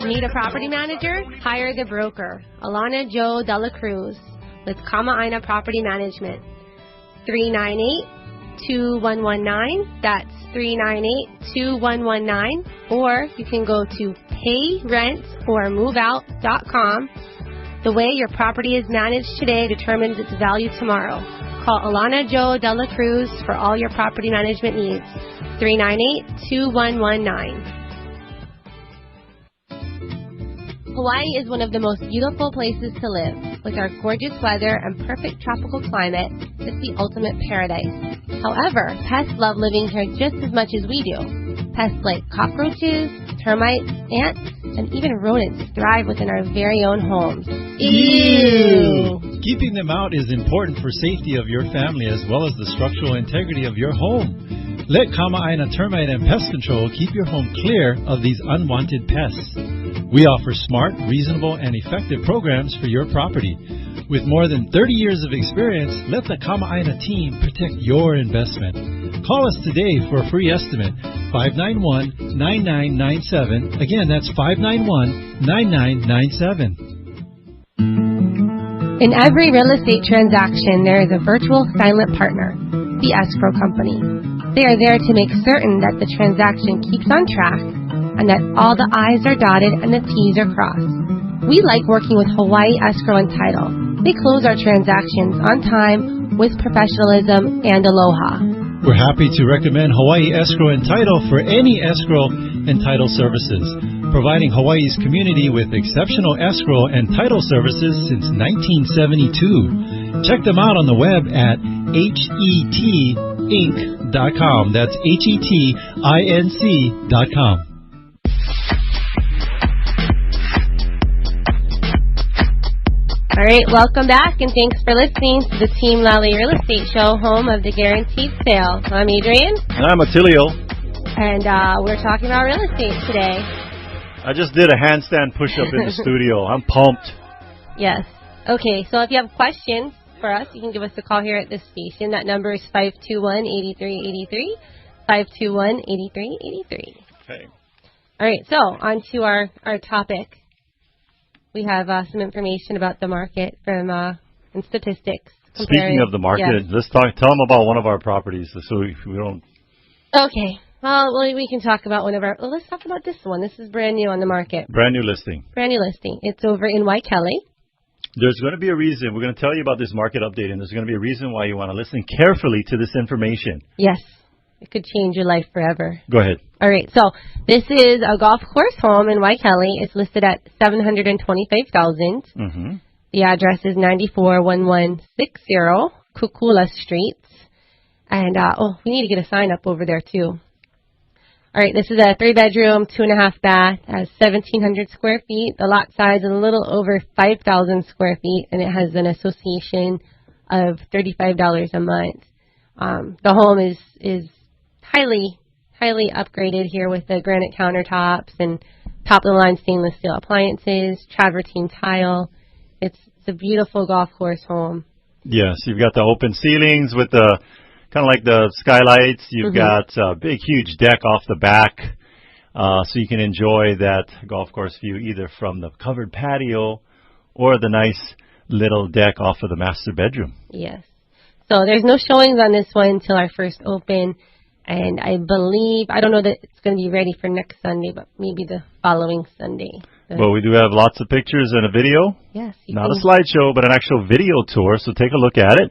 Need a property manager? Hire the broker, Alana Jo Dela Cruz, with Kama Ina Property Management. 398-2119. That's 398-2119. Or you can go to payrentformoveout.com. The way your property is managed today determines its value tomorrow. Call Alana Jo Dela Cruz for all your property management needs. 398-2119. Hawaii is one of the most beautiful places to live. With our gorgeous weather and perfect tropical climate, it's the ultimate paradise. However, pests love living here just as much as we do. Pests like cockroaches, termites, ants, and even rodents thrive within our very own homes. Ew! Keeping them out is important for safety of your family as well as the structural integrity of your home. Let Kama Ina Termite and Pest Control keep your home clear of these unwanted pests. We offer smart, reasonable, and effective programs for your property. With more than 30 years of experience, let the Kamaaina team protect your investment. Call us today for a free estimate, 591-9997. Again, that's 591-9997. In every real estate transaction, there is a virtual silent partner, the escrow company. They are there to make certain that the transaction keeps on track and that all the I's are dotted and the T's are crossed. We like working with Hawaii Escrow and Title. They close our transactions on time with professionalism and aloha. We're happy to recommend Hawaii Escrow and Title for any escrow and title services, providing Hawaii's community with exceptional escrow and title services since 1972. Check them out on the web at hetinc.com. That's hetinc.com. All right, welcome back, and thanks for listening to the Team Lally Real Estate Show, home of the guaranteed sale. I'm Adrian. And I'm Attilio. And we're talking about real estate today. I just did a handstand push-up in the studio. I'm pumped. Yes. Okay, so if you have questions for us, you can give us a call here at this station. That number is 521-8383, 521-8383. Okay. All right, so on to our topic. We have some information about the market from and statistics. Speaking of the market, let's tell them about one of our properties so we don't... Okay. Well, we can talk about one of our... Well, let's talk about this one. This is brand new on the market. Brand new listing. Brand new listing. It's over in Waikele. There's going to be a reason. We're going to tell you about this market update, and there's going to be a reason why you want to listen carefully to this information. Yes. It could change your life forever. Go ahead. All right. So this is a golf course home in Waikele. It's listed at $725,000. Mm-hmm. The address is 941160 Kukula Street. And, we need to get a sign up over there, too. All right, this is a 3-bedroom, 2.5 bath, has 1,700 square feet. The lot size is a little over 5,000 square feet, and it has an association of $35 a month. The home is highly upgraded here with the granite countertops and top-of-the-line stainless steel appliances, travertine tile. It's a beautiful golf course home. Yes, you've got the open ceilings with the kind of like the skylights. You've got a big, huge deck off the back, so you can enjoy that golf course view either from the covered patio or the nice little deck off of the master bedroom. Yes. So there's no showings on this one until our first open, and I don't know that it's going to be ready for next Sunday, but maybe the following Sunday. Well, we do have lots of pictures and a video. Yes. Not a slideshow, but an actual video tour, so take a look at it.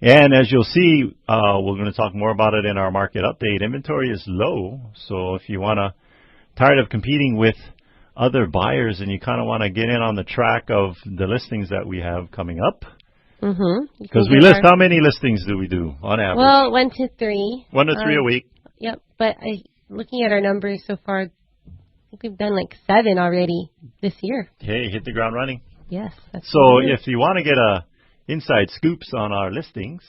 And as you'll see, we're going to talk more about it in our market update. Inventory is low, so if you tired of competing with other buyers and you kind of want to get in on the track of the listings that we have coming up. Because we list, how many listings do we do on average? Well, 1 to 3. 1 to 3 a week. Yep, but looking at our numbers so far, I think we've done like 7 already this year. Hey, hit the ground running. Yes. That's so if you want to get inside scoops on our listings,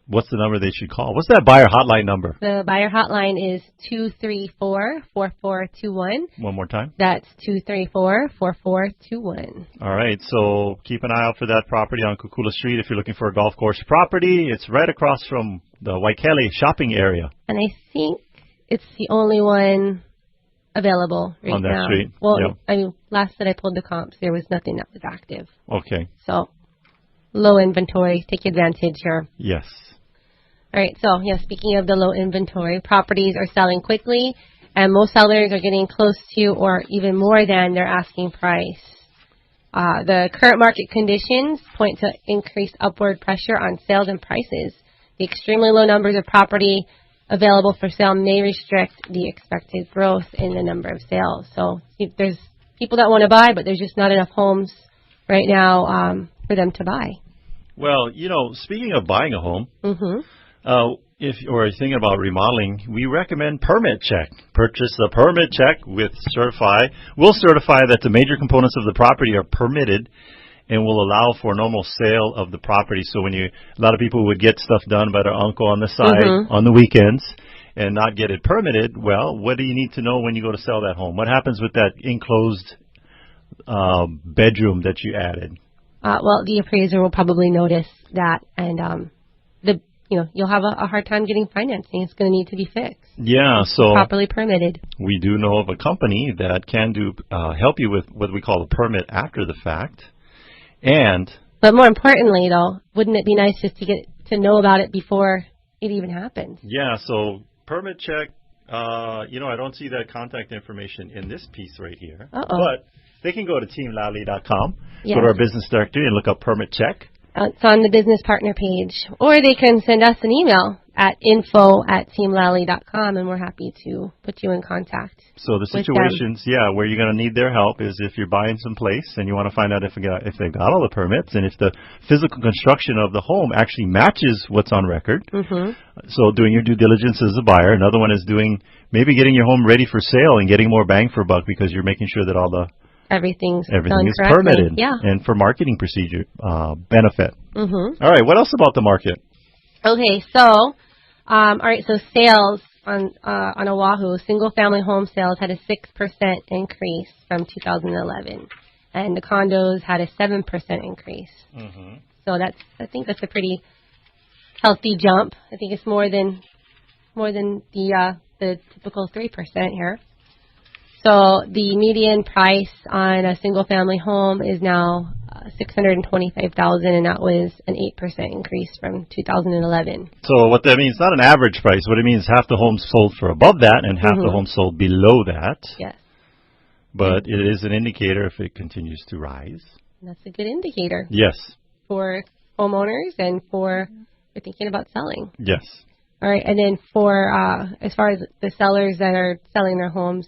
what's the number they should call? What's that buyer hotline number? The buyer hotline is 234-4421. One more time. That's 234-4421. All right, so keep an eye out for that property on Kukula Street if you're looking for a golf course property. It's right across from the Waikele shopping area. And I think it's the only one available right now. On that street. Well, I mean, last that I pulled the comps, there was nothing that was active. Okay. So, low inventory. Take advantage here. Yes. All right. So, speaking of the low inventory, properties are selling quickly, and most sellers are getting close to or even more than their asking price. The current market conditions point to increased upward pressure on sales and prices. The extremely low numbers of property available for sale may restrict the expected growth in the number of sales. So there's people that want to buy, but there's just not enough homes right now for them to buy. Well, speaking of buying a home, if you're thinking about remodeling, we recommend Permit Check. Purchase the Permit Check with Certify. We'll certify that the major components of the property are permitted and will allow for normal sale of the property. So a lot of people would get stuff done by their uncle on the side on the weekends, and not get it permitted, well, what do you need to know when you go to sell that home? What happens with that enclosed bedroom that you added? Well, the appraiser will probably notice that, and you'll have a hard time getting financing. It's going to need to be fixed. Yeah, so properly permitted. We do know of a company that can help you with what we call a permit after the fact. But more importantly, though, wouldn't it be nice just to get to know about it before it even happens? Yeah, so permit check. I don't see that contact information in this piece right here. But they can go to teamlally.com, go to our business directory, and look up permit check. It's on the business partner page. Or they can send us an email at info@teamlally.com, and we're happy to put you in contact. So the situations, where you're going to need their help is if you're buying some place and you want to find out if they've got all the permits and if the physical construction of the home actually matches what's on record. Mm-hmm. So doing your due diligence as a buyer. Another one is maybe getting your home ready for sale and getting more bang for buck because you're making sure that everything is permitted, yeah, and for marketing procedure benefit. Mm-hmm. All right, what else about the market? Okay, so so sales on Oahu, single-family home sales had a 6% increase from 2011, and the condos had a 7% increase. Mm-hmm. So I think that's a pretty healthy jump. I think it's more than the typical 3% here. So the median price on a single-family home is now $625,000, and that was an 8% increase from 2011. So what that means, not an average price. What it means, half the homes sold for above that, and half the homes sold below that. Yes. But it is an indicator if it continues to rise. And that's a good indicator. Yes. For homeowners and for thinking about selling. Yes. All right, and then for as far as the sellers that are selling their homes.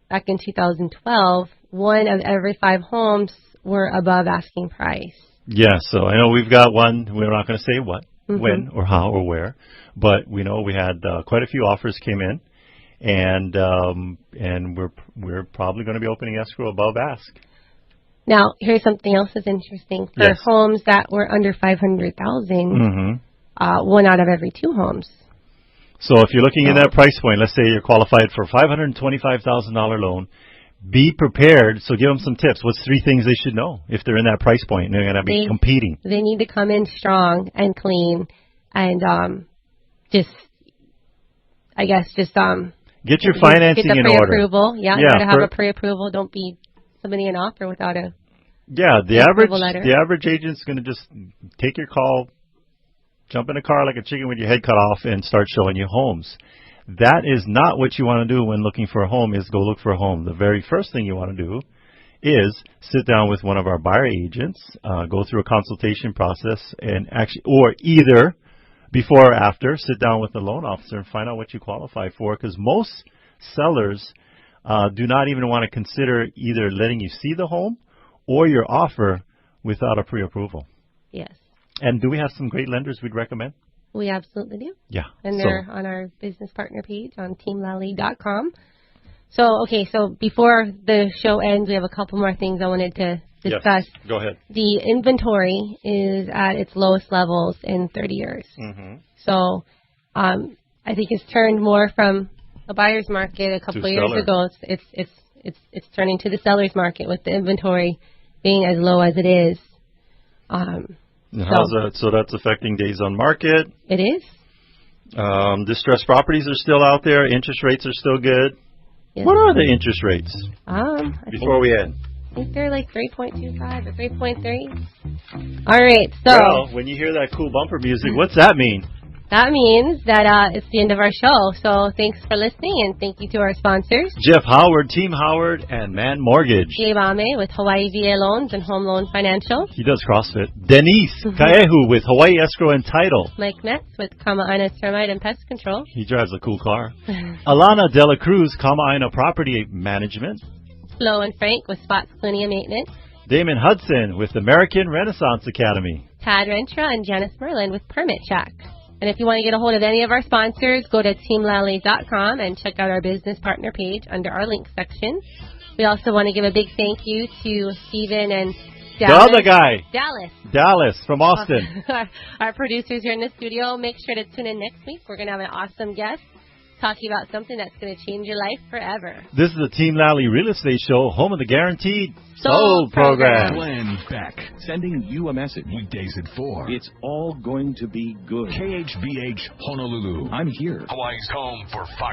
Back in 2012, 1 of every 5 homes were above asking price. Yeah, so I know we've got one. We're not going to say what, when, or how, or where, but we know we had quite a few offers came in, and we're probably going to be opening escrow above ask. Now, here's something else that's interesting. For homes that were under $500,000, 1 out of every 2 homes. So if you're looking at that price point, let's say you're qualified for a $525,000 loan, be prepared. So give them some tips. What's 3 things they should know if they're in that price point and they're going to be competing? They need to come in strong and clean and get your financing in order. Get the pre-approval. Yeah, you got to have a pre-approval. Don't be somebody an offer without a the average agent's going to just take your call, jump in a car like a chicken with your head cut off, and start showing you homes. That is not what you want to do when looking for a home, is go look for a home. The very first thing you want to do is sit down with one of our buyer agents, go through a consultation process, and or either before or after, sit down with the loan officer and find out what you qualify for, because most sellers do not even want to consider either letting you see the home or your offer without a pre-approval. Yes. And do we have some great lenders we'd recommend? We absolutely do. Yeah. And they're on our business partner page on teamlally.com. So before the show ends, we have a couple more things I wanted to discuss. Yes. Go ahead. The inventory is at its lowest levels in 30 years. Mm-hmm. So I think it's turned more from a buyer's market a couple of years ago. It's turning to the seller's market with the inventory being as low as it is. So that's affecting days on market. It is. Distressed properties are still out there. Interest rates are still good. Yes. What are the interest rates? Before we end. I think they're like 3.25 or 3.3. All right. So well, when you hear that cool bumper music, what's that mean? That means that it's the end of our show. So thanks for listening, and thank you to our sponsors. Jeff Howard, Team Howard, and Man Mortgage. Gabe Ame with Hawaii VA Loans and Home Loan Financial. He does CrossFit. Denise Kaehu with Hawaii Escrow and Title. Mike Metz with Kama'aina Termite and Pest Control. He drives a cool car. Alana Dela Cruz, Kama'aina Property Management. Flo and Frank with Spots Cleaning and Maintenance. Damon Hudson with American Renaissance Academy. Tad Rentra and Janice Merlin with Permit Check. And if you want to get a hold of any of our sponsors, go to teamlally.com and check out our business partner page under our links section. We also want to give a big thank you to Stephen and Dallas. The other guy. Dallas from Austin. Our producers here in the studio. Make sure to tune in next week. We're going to have an awesome guest talking about something that's going to change your life forever. This is the Team Lally Real Estate Show, home of the guaranteed Sold program. Glenn Beck, sending you a message. Weekdays at 4. It's all going to be good. KHBH Honolulu. I'm here. Hawaii's home for Fox.